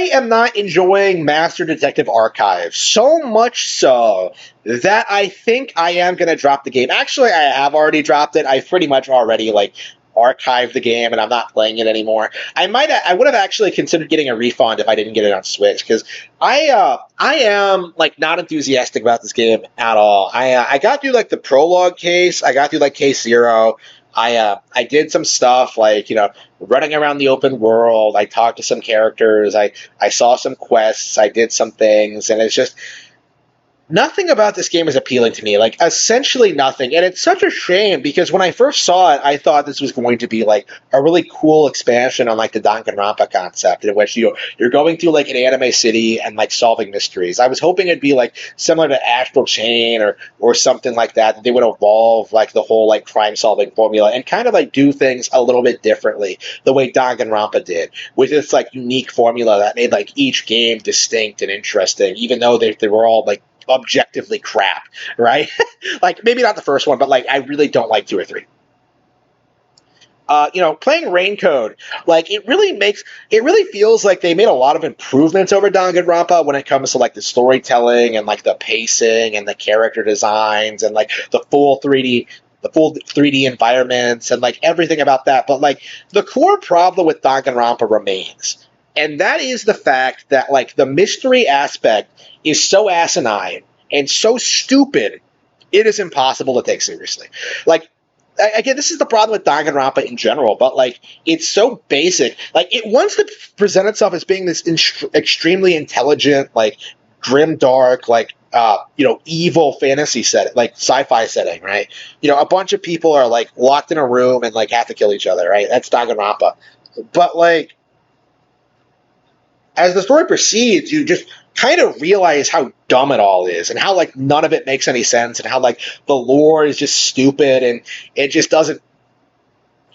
am not enjoying Master Detective Archive so much so that I think I am going to drop the game. Actually, I have already dropped it. I've pretty much already like archived the game and I'm not playing it anymore. I would have actually considered getting a refund if I didn't get it on Switch, because I am like not enthusiastic about this game at all. I got through like the prologue case. I got through like case 0. I did some stuff like, running around the open world. I talked to some characters. I saw some quests. I did some things, and it's just nothing about this game is appealing to me, like essentially nothing. And it's such a shame, because when I first saw it, I thought this was going to be like a really cool expansion on like the Danganronpa concept, in which you're going through like an anime city and like solving mysteries. I was hoping it'd be like similar to Astral Chain or something like that, that they would evolve like the whole like crime solving formula and kind of like do things a little bit differently, the way Danganronpa did, with its like unique formula that made like each game distinct and interesting, even though they were all like objectively crap, right? Like maybe not the first one, but like I really don't like 2 or 3. Playing Raincode, like it really feels like they made a lot of improvements over Danganronpa when it comes to like the storytelling and like the pacing and the character designs and like the full 3D environments and like everything about that. But like the core problem with Danganronpa remains. And that is the fact that like the mystery aspect is so asinine and so stupid, it is impossible to take seriously. Like, again, this is the problem with Danganronpa in general, but like it's so basic. Like it wants to present itself as being this extremely intelligent, like grim, dark, like evil fantasy setting, like sci-fi setting, right? A bunch of people are like locked in a room and like have to kill each other, right? That's Danganronpa. But like, as the story proceeds, you just kind of realize how dumb it all is and how like none of it makes any sense and how like the lore is just stupid and it just doesn't.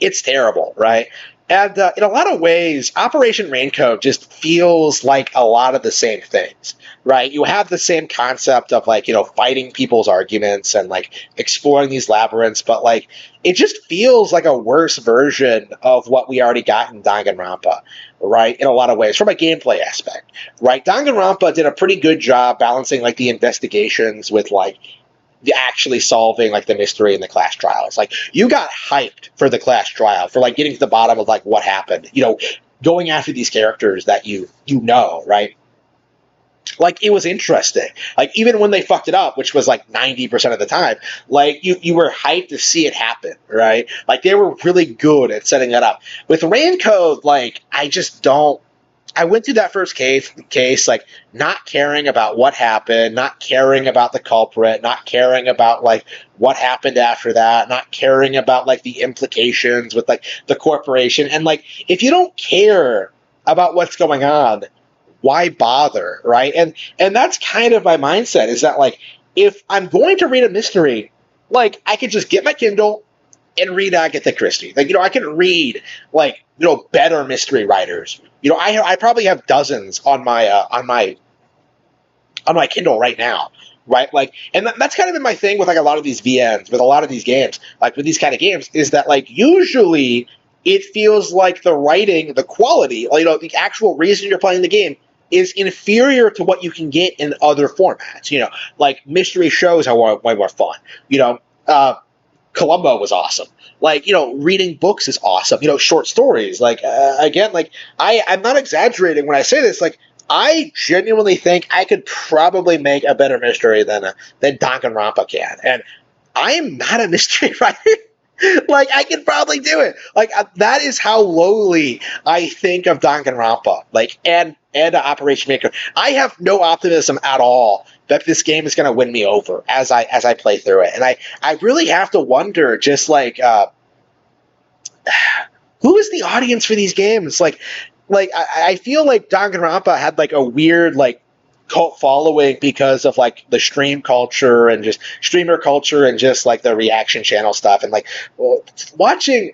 It's terrible, right? And in a lot of ways, Operation Raincoat just feels like a lot of the same things, right? You have the same concept of like, fighting people's arguments and like exploring these labyrinths, but like it just feels like a worse version of what we already got in Danganronpa, right? In a lot of ways, from a gameplay aspect, right? Danganronpa did a pretty good job balancing like the investigations with like the actually solving like the mystery and the class trials. Like you got hyped for the class trial, for like getting to the bottom of like what happened, going after these characters that right? Like it was interesting. Like even when they fucked it up, which was like 90% of the time, like you were hyped to see it happen, right? Like they were really good at setting that up. With Raincode, like I went through that first case, like not caring about what happened, not caring about the culprit, not caring about like what happened after that, not caring about like the implications with like the corporation. And like, if you don't care about what's going on, why bother, right? And that's kind of my mindset, is that like, if I'm going to read a mystery, like I could just get my Kindle and read Agatha Christie. Like, I can read like, better mystery writers. I probably have dozens on my Kindle right now, right? Like, and that's kind of been my thing with like a lot of these VNs, with a lot of these games, like with these kind of games, is that like usually it feels like the writing, the quality, the actual reason you're playing the game is inferior to what you can get in other formats. Like mystery shows are way more fun. Columbo was awesome. Like, reading books is awesome. Short stories. Like, again, like, I'm not exaggerating when I say this. Like, I genuinely think I could probably make a better mystery than Danganronpa can. And I am not a mystery writer. Like, I can probably do it. Like, that is how lowly I think of Danganronpa. Like, and Operation Maker. I have no optimism at all that this game is going to win me over as I play through it. And I really have to wonder, just like, who is the audience for these games? Like I feel like Danganronpa had like a weird like cult following because of like the stream culture and just streamer culture and just like the reaction channel stuff. And like playing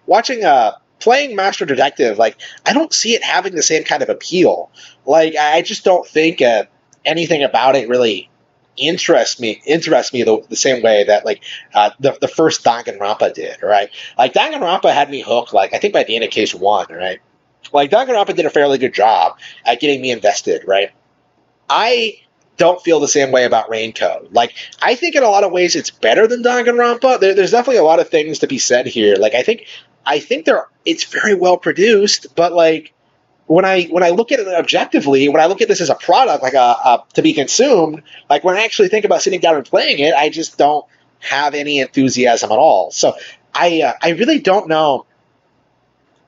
Master Detective, like I don't see it having the same kind of appeal. Like I just don't think anything about it really interests me the same way that like the first Danganronpa did, right? Like Danganronpa had me hooked, like I think by the end of case 1, right? Like, Danganronpa did a fairly good job at getting me invested, right? I don't feel the same way about Raincoat. Like, I think in a lot of ways it's better than Danganronpa. There's definitely a lot of things to be said here. Like, I think it's very well produced, but like when I look at it objectively, when I look at this as a product, like a to be consumed, like when I actually think about sitting down and playing it, I just don't have any enthusiasm at all. So I really don't know.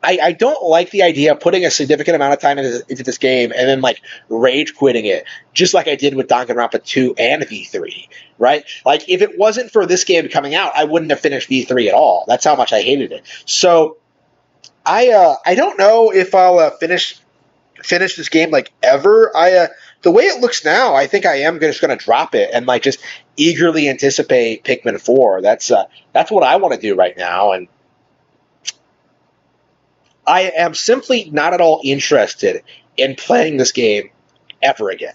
I don't like the idea of putting a significant amount of time into this game and then like rage quitting it, just like I did with Danganronpa 2 and V3, right? Like if it wasn't for this game coming out, I wouldn't have finished V3 at all. That's how much I hated it. So I don't know if I'll finish this game like ever. The way it looks now, I think I am just going to drop it and like just eagerly anticipate Pikmin 4. That's what I want to do right now, and I am simply not at all interested in playing this game ever again.